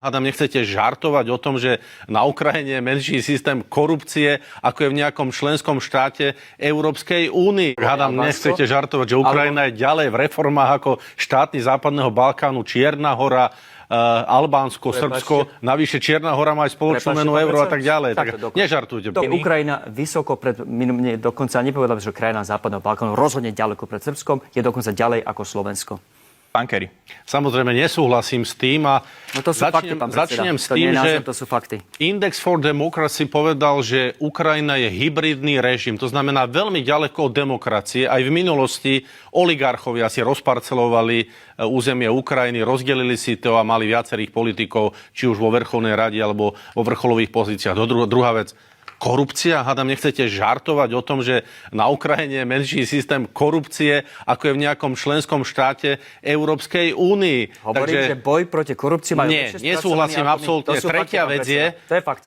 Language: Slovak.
Hádam, nechcete žartovať o tom, že na Ukrajine je menší systém korupcie, ako je v nejakom členskom štáte Európskej únii. Hádam, nechcete žartovať, že Ukrajina je ďalej v reformách ako štáty Západného Balkánu, Čierna Hora, Albánsko, Srbsko. Navyše Čierna Hora má aj spoločnú menu euro a tak ďalej. Tak nežartujte. Je Ukrajina vysoko pred, dokonca nepovedal, že krajina Západného Balkánu rozhodne ďaleko pred Srbskom, je dokonca ďalej ako Slovensko. Pán Kerry. Samozrejme nesúhlasím s tým a No to sú fakty, pán predseda. začnem s tým, že to sú fakty. Index for Democracy povedal, že Ukrajina je hybridný režim. To znamená veľmi ďaleko od demokracie. Aj v minulosti oligarchovia si rozparcelovali územie Ukrajiny, rozdelili si to a mali viacerých politikov, či už vo Vrcholnej rade alebo vo vrcholových pozíciách. Druhá vec. Korupcia? Hádam, nechcete žartovať o tom, že na Ukrajine je menší systém korupcie, ako je v nejakom členskom štáte Európskej únii. Hovorím, že boj proti korupcii majú... Nie, nesúhlasím absolútne. Tretia vec je... To je fakt.